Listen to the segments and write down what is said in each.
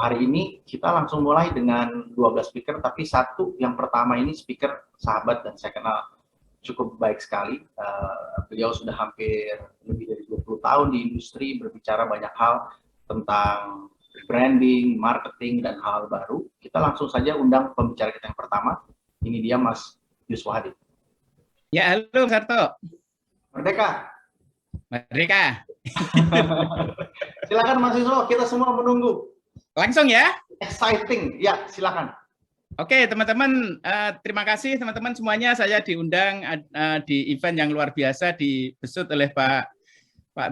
hari ini kita langsung mulai dengan 12 speaker, tapi satu yang pertama ini speaker sahabat dan saya kenal cukup baik sekali. Beliau sudah hampir lebih dari 20 tahun di industri, berbicara banyak hal tentang branding, marketing, dan hal baru. Kita langsung saja undang pembicara kita yang pertama. Ini dia Mas Yuswa Hadi. Ya, halo Sarto. Merdeka. Merdeka. Silakan Mas Yuswa, kita semua menunggu. Langsung ya. Exciting, ya silakan. Oke teman-teman, terima kasih teman-teman semuanya. Saya diundang di event yang luar biasa dibesut oleh Pak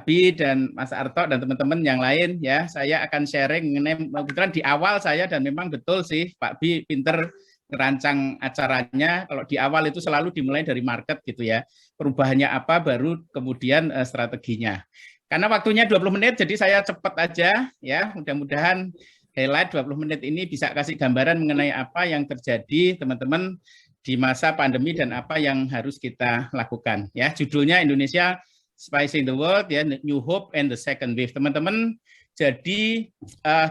Bi dan Mas Arto dan teman-teman yang lain ya. Saya akan sharing mengenai kebetulan di awal saya dan memang betul sih Pak Bi pinter merancang acaranya. Kalau di awal itu selalu dimulai dari market gitu ya. Perubahannya apa baru kemudian strateginya. Karena waktunya 20 menit jadi saya cepat aja ya. Mudah-mudahan highlight 20 menit ini bisa kasih gambaran mengenai apa yang terjadi teman-teman di masa pandemi dan apa yang harus kita lakukan ya. Judulnya Indonesia Spicing the World ya, New Hope and the Second Wave. Teman-teman, jadi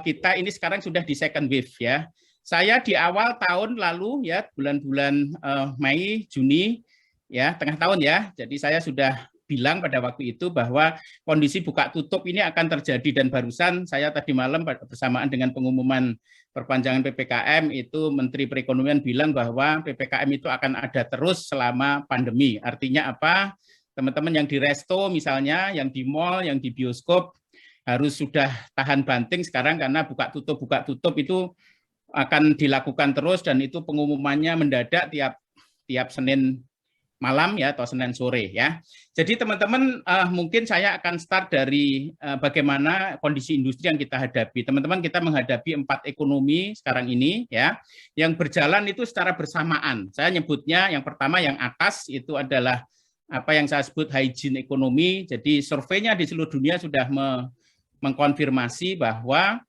kita ini sekarang sudah di second wave ya. Saya di awal tahun lalu ya, bulan-bulan Mei, Juni ya, tengah tahun ya. Jadi saya sudah bilang pada waktu itu bahwa kondisi buka tutup ini akan terjadi dan barusan saya tadi malam bersamaan dengan pengumuman perpanjangan PPKM itu Menteri Perekonomian bilang bahwa PPKM itu akan ada terus selama pandemi. Artinya apa? Teman-teman yang di resto misalnya, yang di mall, yang di bioskop harus sudah tahan banting sekarang karena buka tutup itu akan dilakukan terus dan itu pengumumannya mendadak tiap Senin malam ya atau Senin sore ya. Jadi teman-teman mungkin saya akan start dari bagaimana kondisi industri yang kita hadapi. Teman-teman kita menghadapi 4 ekonomi sekarang ini ya yang berjalan itu secara bersamaan. Saya nyebutnya yang pertama yang atas itu adalah apa yang saya sebut hygiene ekonomi. Jadi surveinya di seluruh dunia sudah mengkonfirmasi bahwa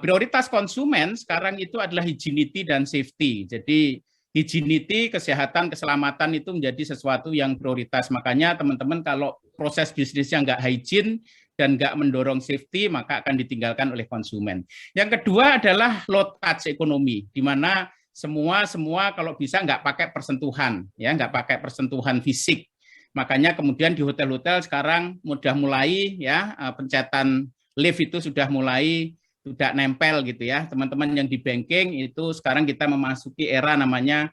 prioritas konsumen sekarang itu adalah hygienity dan safety. Jadi hygienity, kesehatan, keselamatan itu menjadi sesuatu yang prioritas. Makanya teman-teman kalau proses bisnisnya nggak hygiene dan nggak mendorong safety, maka akan ditinggalkan oleh konsumen. Yang kedua adalah low touch ekonomi, di mana semua kalau bisa nggak pakai persentuhan, ya nggak pakai persentuhan fisik. Makanya kemudian di hotel-hotel sekarang sudah mulai ya pencetan lift itu sudah mulai tidak nempel gitu ya. Teman-teman yang di banking itu sekarang kita memasuki era namanya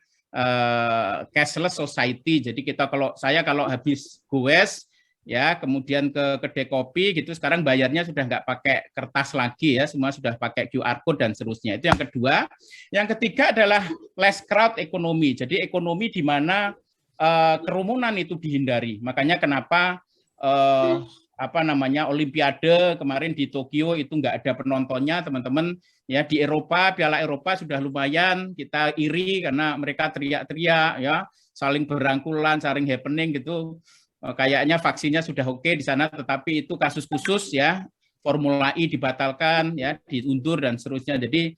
cashless society. Jadi kita kalau habis goes ya kemudian ke kedai kopi gitu sekarang bayarnya sudah nggak pakai kertas lagi ya, semua sudah pakai QR code dan seterusnya. Itu yang kedua. Yang ketiga adalah less crowd ekonomi. Jadi ekonomi di mana kerumunan itu dihindari. Makanya kenapa Olimpiade kemarin di Tokyo itu nggak ada penontonnya, teman-teman. Ya di Eropa, Piala Eropa sudah lumayan kita iri karena mereka teriak-teriak ya, saling berangkulan, saling happening gitu. Kayaknya vaksinnya sudah oke di sana, tetapi itu kasus khusus ya. Formula E dibatalkan ya, diundur dan seterusnya. Jadi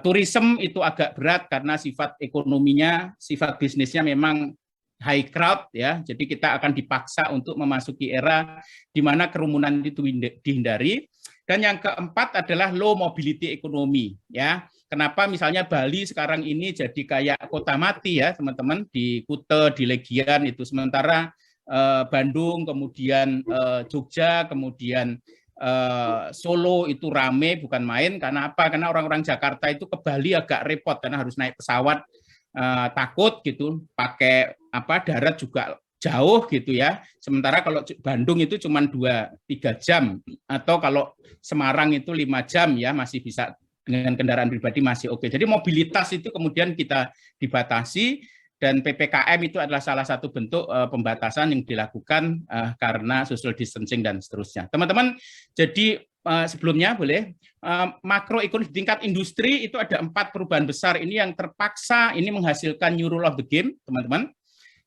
tourism itu agak berat karena sifat ekonominya, sifat bisnisnya memang high crowd ya, jadi kita akan dipaksa untuk memasuki era di mana kerumunan itu dihindari. Dan yang keempat adalah low mobility ekonomi ya. Kenapa misalnya Bali sekarang ini jadi kayak kota mati ya teman-teman, di Kuta, di Legian itu, sementara Bandung, kemudian Jogja, kemudian Solo itu rame bukan main. Karena apa? Karena orang-orang Jakarta itu ke Bali agak repot karena harus naik pesawat. Takut gitu, pakai darat juga jauh gitu ya. Sementara kalau Bandung itu cuma 2-3 jam, atau kalau Semarang itu 5 jam ya, masih bisa dengan kendaraan pribadi masih oke. Jadi mobilitas itu kemudian kita dibatasi dan PPKM itu adalah salah satu bentuk pembatasan yang dilakukan karena social distancing dan seterusnya. Teman-teman, jadi sebelumnya boleh makroekonomi di tingkat industri itu ada 4 perubahan besar ini yang terpaksa ini menghasilkan new rule of the game, teman-teman.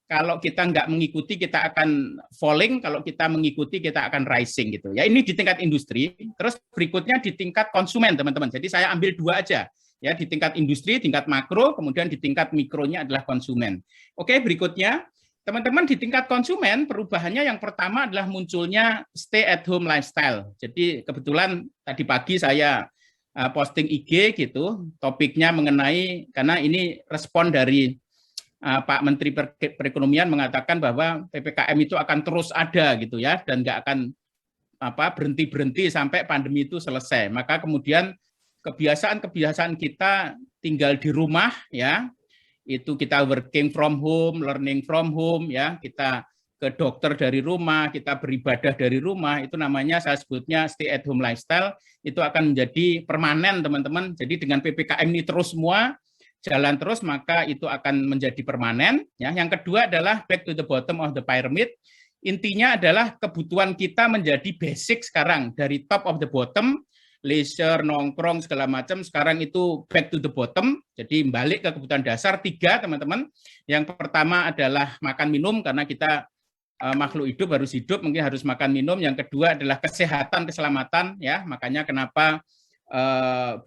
Kalau kita nggak mengikuti kita akan falling, kalau kita mengikuti kita akan rising gitu. Ya ini di tingkat industri. Terus berikutnya di tingkat konsumen, teman-teman. Jadi saya ambil 2 aja. Ya di tingkat industri, tingkat makro, kemudian di tingkat mikronya adalah konsumen. Oke, berikutnya teman-teman di tingkat konsumen perubahannya yang pertama adalah munculnya stay at home lifestyle. Jadi kebetulan tadi pagi saya posting IG gitu, topiknya mengenai, karena ini respon dari Pak Menteri Perekonomian mengatakan bahwa PPKM itu akan terus ada gitu ya, dan nggak akan berhenti sampai pandemi itu selesai. Maka kemudian kebiasaan kita tinggal di rumah ya, itu kita working from home, learning from home ya, kita ke dokter dari rumah, kita beribadah dari rumah, itu namanya saya sebutnya stay at home lifestyle, itu akan menjadi permanen teman-teman. Jadi dengan PPKM ini terus semua jalan terus, maka itu akan menjadi permanen. Ya. Yang kedua adalah back to the bottom of the pyramid. Intinya adalah kebutuhan kita menjadi basic sekarang, dari top of the bottom, leisure, nongkrong, segala macam, sekarang itu back to the bottom, jadi balik ke kebutuhan dasar. 3 teman-teman. Yang pertama adalah makan minum, karena kita makhluk hidup harus hidup, mungkin harus makan minum. Yang kedua adalah kesehatan, keselamatan, ya. Makanya kenapa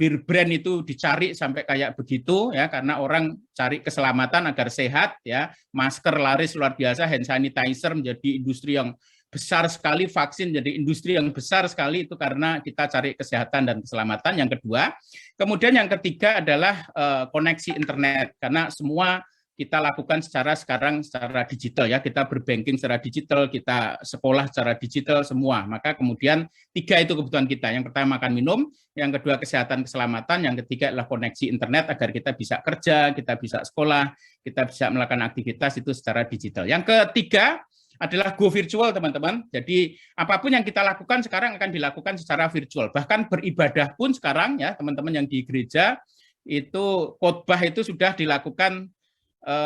bir brand itu dicari sampai kayak begitu, ya, karena orang cari keselamatan agar sehat, ya. Masker laris luar biasa, hand sanitizer menjadi industri yang besar sekali, vaksin jadi industri yang besar sekali, itu karena kita cari kesehatan dan keselamatan. Yang kedua, kemudian yang ketiga adalah koneksi internet, karena semua kita lakukan sekarang secara digital ya, kita berbanking secara digital, kita sekolah secara digital semua. Maka kemudian 3 itu kebutuhan kita. Yang pertama makan minum, yang kedua kesehatan keselamatan, yang ketiga adalah koneksi internet agar kita bisa kerja, kita bisa sekolah, kita bisa melakukan aktivitas itu secara digital. Yang ketiga adalah go virtual teman-teman. Jadi apapun yang kita lakukan sekarang akan dilakukan secara virtual. Bahkan beribadah pun sekarang ya teman-teman yang di gereja itu khotbah itu sudah dilakukan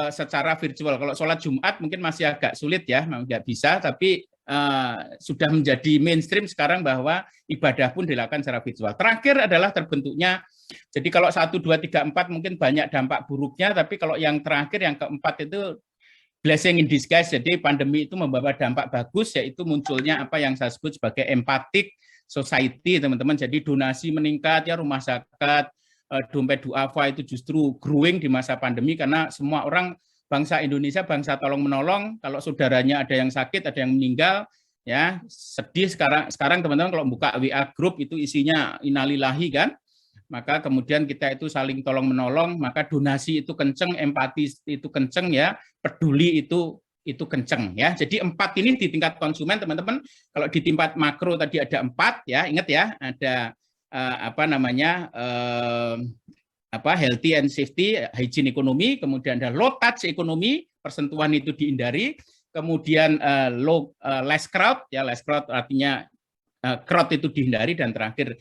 secara virtual. Kalau sholat Jumat mungkin masih agak sulit ya, nggak bisa, tapi sudah menjadi mainstream sekarang bahwa ibadah pun dilakukan secara virtual. Terakhir adalah terbentuknya, jadi kalau 1, 2, 3, 4 mungkin banyak dampak buruknya, tapi kalau yang terakhir, yang keempat itu blessing in disguise. Jadi pandemi itu membawa dampak bagus, yaitu munculnya apa yang saya sebut sebagai empathic society, teman-teman. Jadi donasi meningkat ya, rumah zakat, dompet duafa itu justru growing di masa pandemi, karena semua orang, bangsa Indonesia bangsa tolong menolong. Kalau saudaranya ada yang sakit, ada yang meninggal, ya sedih. Sekarang teman-teman kalau buka WA group itu isinya innalillahi kan, maka kemudian kita itu saling tolong menolong, maka donasi itu kenceng, empati itu kenceng ya, peduli itu kenceng ya. Jadi 4 ini di tingkat konsumen teman-teman. Kalau di tingkat makro tadi ada 4 ya, ingat ya, ada healthy and safety, hygiene ekonomi, kemudian ada low touch ekonomi, persentuhan itu dihindari, kemudian less crowd, ya less crowd artinya crowd itu dihindari, dan terakhir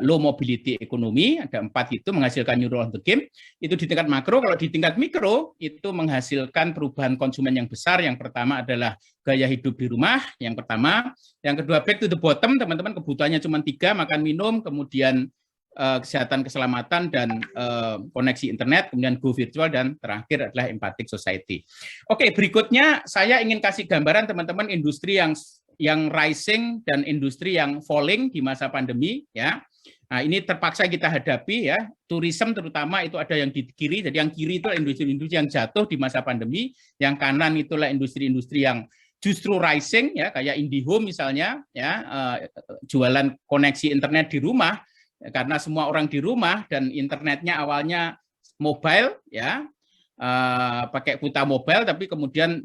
low mobility ekonomi, ada 4 itu menghasilkan new rule of the game. Itu di tingkat makro. Kalau di tingkat mikro itu menghasilkan perubahan konsumen yang besar. Yang pertama adalah gaya hidup di rumah, yang pertama. Yang kedua back to the bottom, teman-teman, kebutuhannya cuma 3, makan minum, kemudian kesehatan keselamatan, dan koneksi internet, kemudian go virtual, dan terakhir adalah empathic society. Oke, berikutnya saya ingin kasih gambaran teman-teman industri yang rising dan industri yang falling di masa pandemi ya. Nah, ini terpaksa kita hadapi ya. Tourism terutama itu ada yang di kiri, jadi yang kiri itu industri-industri yang jatuh di masa pandemi, yang kanan itulah industri-industri yang justru rising ya, kayak IndiHome misalnya ya, jualan koneksi internet di rumah karena semua orang di rumah dan internetnya awalnya mobile ya. Pakai kuota mobile, tapi kemudian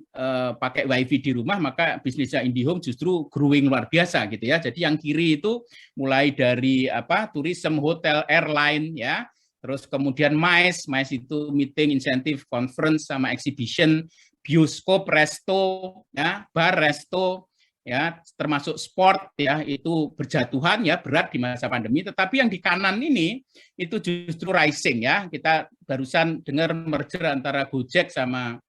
pakai wifi di rumah, maka bisnisnya IndiHome justru growing luar biasa gitu ya. Jadi yang kiri itu mulai dari tourism, hotel, airline ya, terus kemudian MICE itu meeting, incentive, conference sama exhibition, bioskop, resto ya, bar, resto ya, termasuk sport ya, itu berjatuhan ya, berat di masa pandemi. Tetapi yang di kanan ini itu justru rising ya. Kita barusan dengar merger antara Gojek sama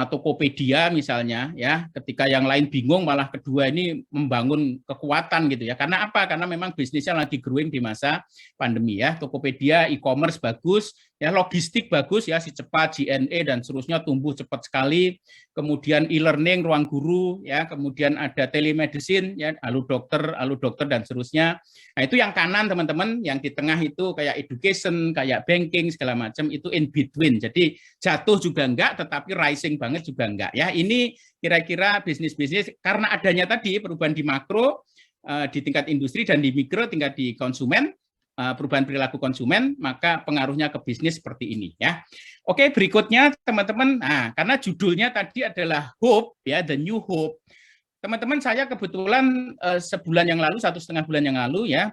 Tokopedia misalnya ya, ketika yang lain bingung malah kedua ini membangun kekuatan gitu ya. Karena apa? Karena memang bisnisnya lagi growing di masa pandemi ya. Tokopedia e-commerce bagus ya, logistik bagus ya, si cepat, JNE dan seterusnya tumbuh cepat sekali. Kemudian e-learning, ruang guru ya, kemudian ada telemedicine ya, Halo dokter dan seterusnya. Nah, itu yang kanan teman-teman, yang di tengah itu kayak education, kayak banking segala macam, itu in between. Jadi jatuh juga enggak, tetapi rising banget juga enggak ya. Ini kira-kira bisnis-bisnis karena adanya tadi perubahan di makro di tingkat industri dan di mikro tingkat di konsumen, perubahan perilaku konsumen, maka pengaruhnya ke bisnis seperti ini ya. Oke, berikutnya teman-teman, nah, karena judulnya tadi adalah Hope ya, The New Hope. Teman-teman, saya kebetulan sebulan yang lalu, 1,5 bulan yang lalu ya,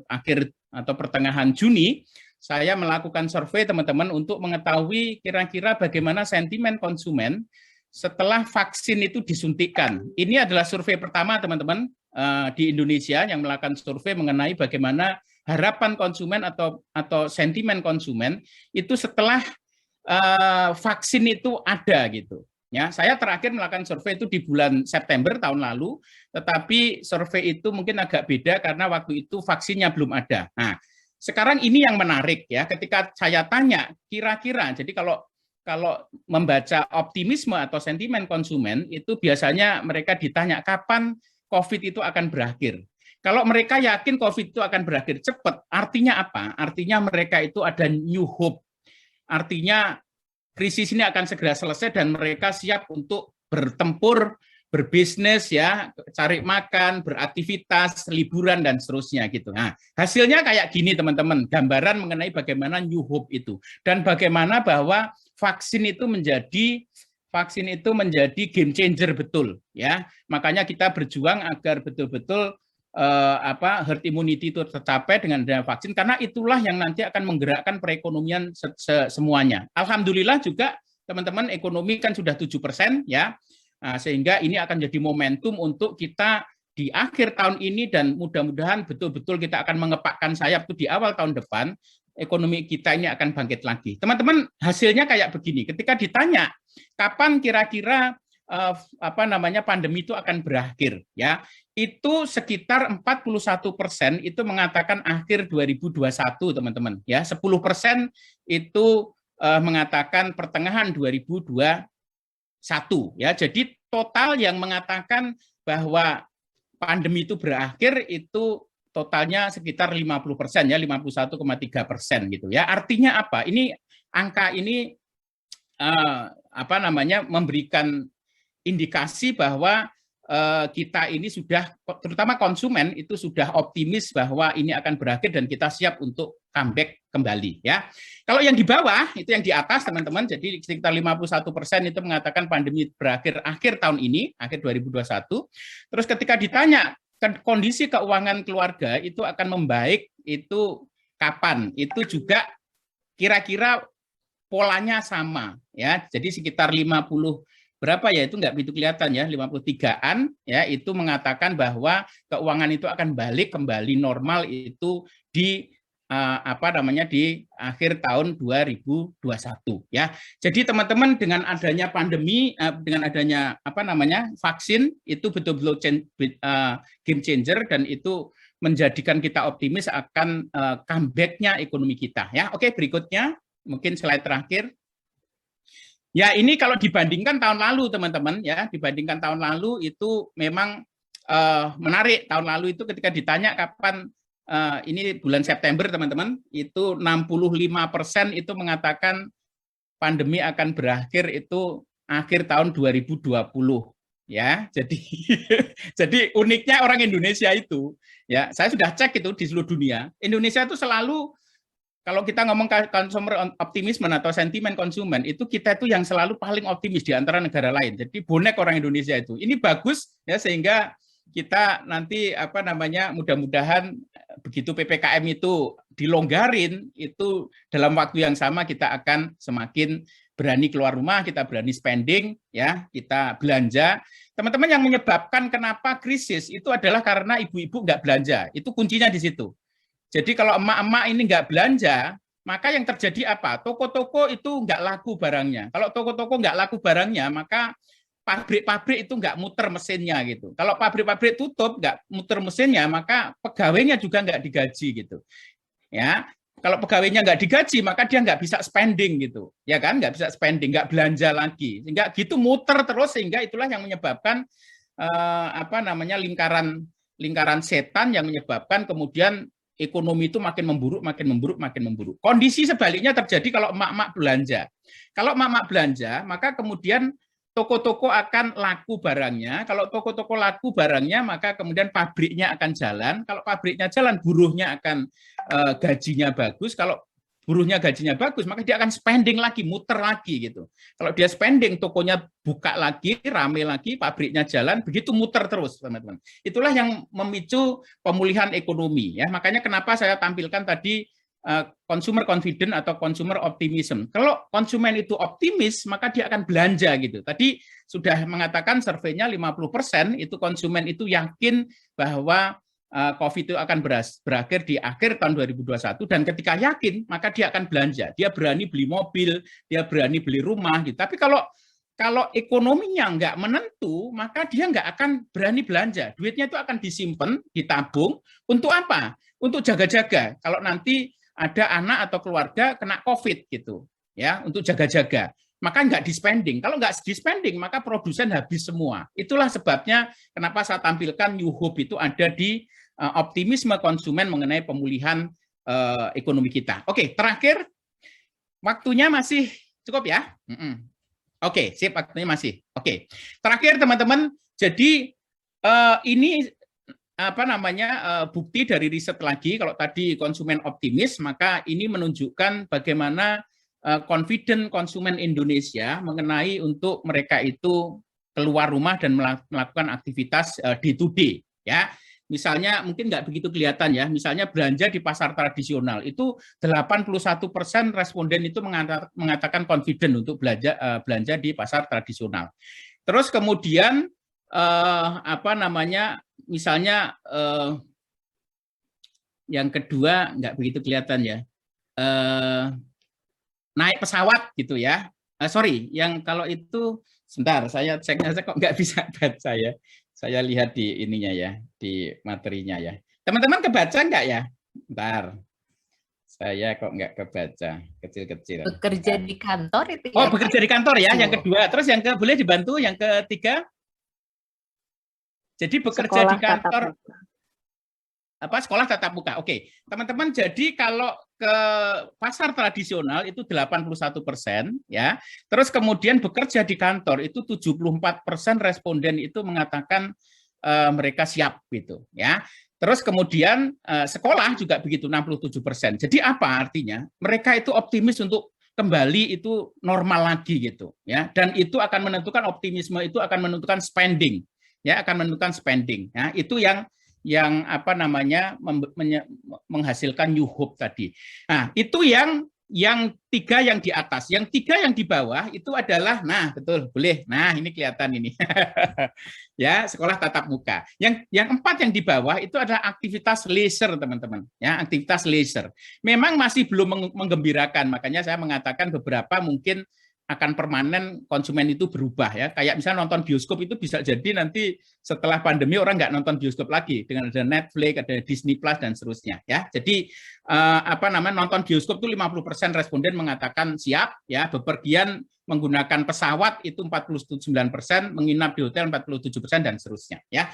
akhir atau pertengahan Juni, saya melakukan survei teman-teman untuk mengetahui kira-kira bagaimana sentimen konsumen setelah vaksin itu disuntikan. Ini adalah survei pertama teman-teman di Indonesia yang melakukan survei mengenai bagaimana harapan konsumen atau sentimen konsumen itu setelah vaksin itu ada gitu. Ya, saya terakhir melakukan survei itu di bulan September tahun lalu, tetapi survei itu mungkin agak beda karena waktu itu vaksinnya belum ada. Nah, sekarang ini yang menarik ya, ketika saya tanya kira-kira, jadi kalau membaca optimisme atau sentimen konsumen itu biasanya mereka ditanya kapan COVID itu akan berakhir. Kalau mereka yakin COVID itu akan berakhir cepat, artinya apa? Artinya mereka itu ada new hope. Artinya krisis ini akan segera selesai dan mereka siap untuk bertempur, berbisnis ya, cari makan, beraktivitas, liburan dan seterusnya gitu. Nah, hasilnya kayak gini teman-teman, gambaran mengenai bagaimana new hope itu dan bagaimana bahwa vaksin itu menjadi game changer betul ya. Makanya kita berjuang agar betul-betul herd immunity itu tercapai dengan adanya vaksin, karena itulah yang nanti akan menggerakkan perekonomian semuanya. Alhamdulillah juga teman-teman, ekonomi kan sudah 7% ya, sehingga ini akan jadi momentum untuk kita di akhir tahun ini dan mudah-mudahan betul-betul kita akan mengepakkan sayap itu di awal tahun depan, ekonomi kita ini akan bangkit lagi. Teman-teman, hasilnya kayak begini, ketika ditanya kapan kira-kira pandemi itu akan berakhir ya, itu sekitar 41% itu mengatakan akhir 2021 teman-teman ya, 10% itu mengatakan pertengahan 2021 ya. Jadi total yang mengatakan bahwa pandemi itu berakhir itu totalnya sekitar 50% ya, 51,3% gitu ya. Artinya apa? Ini angka ini memberikan indikasi bahwa kita ini sudah, terutama konsumen itu sudah optimis bahwa ini akan berakhir dan kita siap untuk comeback kembali ya. Kalau yang di bawah itu yang di atas teman-teman, jadi sekitar 51% itu mengatakan pandemi berakhir akhir tahun ini, akhir 2021. Terus ketika ditanya kondisi keuangan keluarga itu akan membaik itu kapan? Itu juga kira-kira polanya sama ya. Jadi sekitar 50 berapa ya, itu nggak begitu kelihatan ya, 53-an ya, itu mengatakan bahwa keuangan itu akan balik kembali normal itu di di akhir tahun 2021 ya. Jadi teman-teman, dengan adanya pandemi, dengan adanya vaksin itu betul-betul game changer dan itu menjadikan kita optimis akan comeback-nya ekonomi kita ya. Oke, berikutnya mungkin slide terakhir. Ya, ini kalau dibandingkan tahun lalu teman-teman ya, dibandingkan tahun lalu itu memang menarik. Tahun lalu itu ketika ditanya kapan, ini bulan September teman-teman, itu 65% itu mengatakan pandemi akan berakhir itu akhir tahun 2020 ya. Jadi jadi uniknya orang Indonesia itu ya, saya sudah cek itu di seluruh dunia, Indonesia itu selalu, kalau kita ngomong consumer optimisme atau sentimen konsumen, itu kita itu yang selalu paling optimis di antara negara lain. Jadi bonek orang Indonesia itu. Ini bagus ya, sehingga kita nanti mudah-mudahan begitu PPKM itu dilonggarin, itu dalam waktu yang sama kita akan semakin berani keluar rumah, kita berani spending ya, kita belanja. Teman-teman, yang menyebabkan kenapa krisis itu adalah karena ibu-ibu nggak belanja. Itu kuncinya di situ. Jadi kalau emak-emak ini nggak belanja, maka yang terjadi apa? Toko-toko itu nggak laku barangnya. Kalau toko-toko nggak laku barangnya, maka pabrik-pabrik itu nggak muter mesinnya gitu. Kalau pabrik-pabrik tutup, nggak muter mesinnya, maka pegawainya juga nggak digaji gitu. Ya, kalau pegawainya nggak digaji, maka dia nggak bisa spending gitu, ya kan? Nggak bisa spending, nggak belanja lagi, sehingga gitu muter terus, sehingga itulah yang menyebabkan lingkaran setan yang menyebabkan kemudian ekonomi itu makin memburuk, makin memburuk, makin memburuk. Kondisi sebaliknya terjadi kalau emak-emak belanja. Kalau emak-emak belanja, maka kemudian toko-toko akan laku barangnya. Kalau toko-toko laku barangnya, maka kemudian pabriknya akan jalan. Kalau pabriknya jalan, buruhnya akan gajinya bagus. Kalau buruhnya gajinya bagus, maka dia akan spending lagi, muter lagi gitu. Kalau dia spending, tokonya buka lagi, rame lagi, pabriknya jalan, begitu muter terus, teman-teman. Itulah yang memicu pemulihan ekonomi. Ya, makanya kenapa saya tampilkan tadi consumer confidence atau consumer optimism. Kalau konsumen itu optimis, maka dia akan belanja gitu. Tadi sudah mengatakan surveinya 50% itu konsumen itu yakin bahwa COVID itu akan berakhir di akhir tahun 2021, dan ketika yakin maka dia akan belanja. Dia berani beli mobil, dia berani beli rumah gitu. Tapi kalau ekonominya nggak menentu, maka dia nggak akan berani belanja. Duitnya itu akan disimpan, ditabung untuk apa? Untuk jaga-jaga. Kalau nanti ada anak atau keluarga kena COVID gitu, ya, untuk jaga-jaga. Maka nggak di-spending. Kalau nggak di-spending, maka produsen habis semua. Itulah sebabnya kenapa saya tampilkan New Hope itu ada di optimisme konsumen mengenai pemulihan ekonomi kita. Oke, terakhir, waktunya masih cukup ya? Oke, sip, waktunya masih. Oke, terakhir teman-teman, jadi ini apa namanya bukti dari riset lagi. Kalau tadi konsumen optimis, maka ini menunjukkan bagaimana confident konsumen Indonesia mengenai untuk mereka itu keluar rumah dan melakukan aktivitas day-to-day, ya. Misalnya mungkin nggak begitu kelihatan ya, misalnya belanja di pasar tradisional itu 81% responden itu mengatakan confident untuk belanja di pasar tradisional. Terus kemudian apa namanya, misalnya yang kedua nggak begitu kelihatan ya, naik pesawat gitu ya. Sorry, yang kalau itu sebentar saya ceknya kok nggak bisa baca ya. Saya lihat di ininya ya, di materinya ya. Teman-teman kebaca nggak ya? Bentar. Saya kok nggak kebaca, kecil-kecil. Bekerja di kantor itu ya? Oh, bekerja di kantor ya, yang kedua. Terus yang boleh dibantu, yang ketiga? Jadi bekerja Sekolah di kantor, sekolah tatap muka. Oke, teman-teman, jadi kalau ke pasar tradisional itu 81% ya. Terus kemudian bekerja di kantor itu 74% responden itu mengatakan mereka siap gitu ya. Terus kemudian sekolah juga begitu 67%. Jadi apa artinya? Mereka itu optimis untuk kembali itu normal lagi gitu ya. Dan itu akan menentukan, optimisme itu akan menentukan spending. Ya, akan menentukan spending. Ya, itu yang apa namanya menghasilkan New Hope tadi. Nah, itu yang tiga yang di atas. Yang tiga yang di bawah itu adalah, nah betul, boleh. Nah, ini kelihatan ini. Ya, sekolah tatap muka. Yang empat yang di bawah itu adalah aktivitas leisure, teman-teman. Ya, aktivitas leisure. Memang masih belum menggembirakan, makanya saya mengatakan beberapa mungkin akan permanen konsumen itu berubah ya. Kayak misalnya nonton bioskop itu bisa jadi nanti setelah pandemi orang nggak nonton bioskop lagi, dengan ada Netflix, ada Disney Plus dan seterusnya ya. Jadi apa namanya, nonton bioskop itu 50% responden mengatakan siap ya. Bepergian menggunakan pesawat itu 49%, menginap di hotel 47% dan seterusnya ya.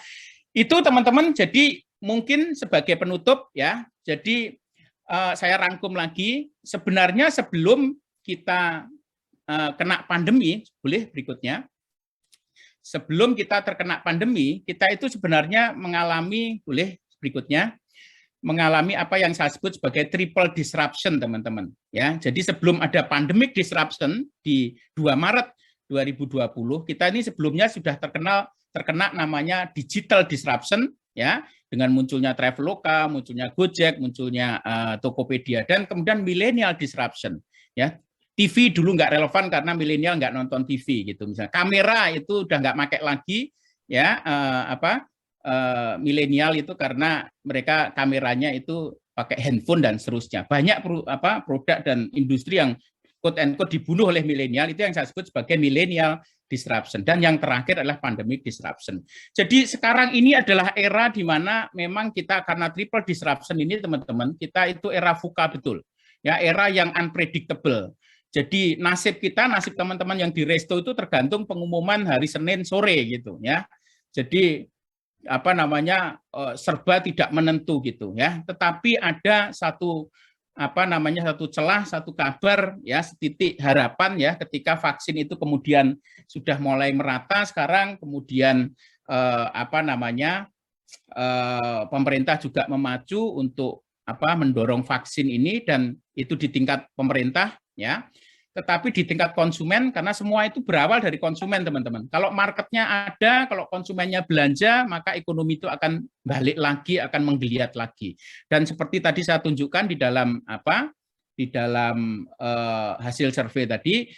Itu teman-teman, jadi mungkin sebagai penutup ya. Jadi saya rangkum lagi, sebenarnya sebelum kita kena pandemi, boleh berikutnya. Sebelum kita terkena pandemi, kita itu sebenarnya mengalami, boleh berikutnya, mengalami apa yang saya sebut sebagai triple disruption, teman-teman. Ya, jadi sebelum ada pandemic disruption di 2 Maret 2020, kita ini sebelumnya sudah terkena namanya digital disruption, ya, dengan munculnya Traveloka, munculnya Gojek, munculnya Tokopedia, dan kemudian millennial disruption, ya. TV dulu nggak relevan karena milenial nggak nonton TV gitu, misalnya kamera itu udah nggak pakai lagi ya, milenial itu karena mereka kameranya itu pakai handphone dan seterusnya. Banyak produk dan industri yang quote and quote dibunuh oleh milenial, itu yang saya sebut sebagai millennial disruption. Dan yang terakhir adalah pandemic disruption. Jadi sekarang ini adalah era di mana memang kita karena triple disruption ini, teman-teman, kita itu era VUCA betul. Ya, era yang unpredictable. Jadi nasib kita, nasib teman-teman yang di resto itu tergantung pengumuman hari Senin sore gitu ya. Jadi apa namanya serba tidak menentu gitu ya. Tetapi ada satu satu celah, satu kabar, ya, setitik harapan, ya, ketika vaksin itu kemudian sudah mulai merata. Sekarang kemudian pemerintah juga memacu untuk mendorong vaksin ini, dan itu di tingkat pemerintah, ya. Tetapi di tingkat konsumen, karena semua itu berawal dari konsumen, teman-teman. Kalau marketnya ada, kalau konsumennya belanja, maka ekonomi itu akan balik lagi, akan menggeliat lagi. Dan seperti tadi saya tunjukkan di dalam hasil survei tadi,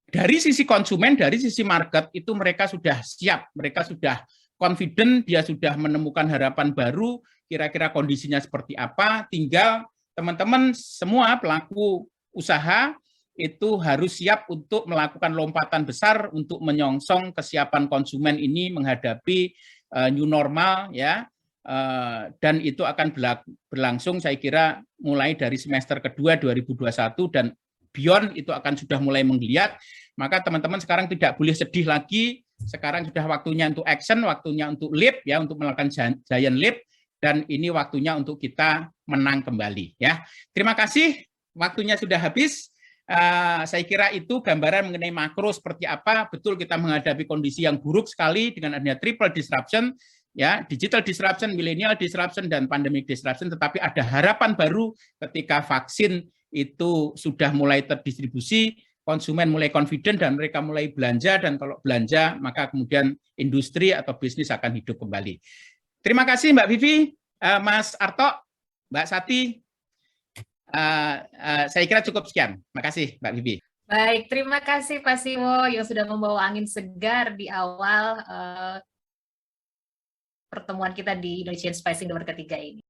dari sisi konsumen, dari sisi market itu mereka sudah siap, mereka sudah confident, dia sudah menemukan harapan baru, kira-kira kondisinya seperti apa. Tinggal teman-teman semua pelaku usaha itu harus siap untuk melakukan lompatan besar untuk menyongsong kesiapan konsumen ini menghadapi new normal, ya, dan itu akan berlangsung saya kira mulai dari semester kedua 2021 dan beyond itu akan sudah mulai menggeliat. Maka teman-teman sekarang tidak boleh sedih lagi. Sekarang sudah waktunya untuk action, waktunya untuk leap, ya, untuk melakukan giant leap, dan ini waktunya untuk kita menang kembali, ya. Terima kasih, waktunya sudah habis. Saya kira itu gambaran mengenai makro seperti apa. Betul, kita menghadapi kondisi yang buruk sekali dengan adanya triple disruption, ya, digital disruption, millennial disruption, dan pandemic disruption. Tetapi ada harapan baru ketika vaksin itu sudah mulai terdistribusi, konsumen mulai confident dan mereka mulai belanja, dan kalau belanja maka kemudian industri atau bisnis akan hidup kembali. Terima kasih Mbak Vivi, Mas Arto, Mbak Sati. Saya kira cukup sekian. Terima kasih Mbak Vivi. Baik, terima kasih Pak Simo yang sudah membawa angin segar di awal pertemuan kita di Indonesian Spicing nomor ketiga ini.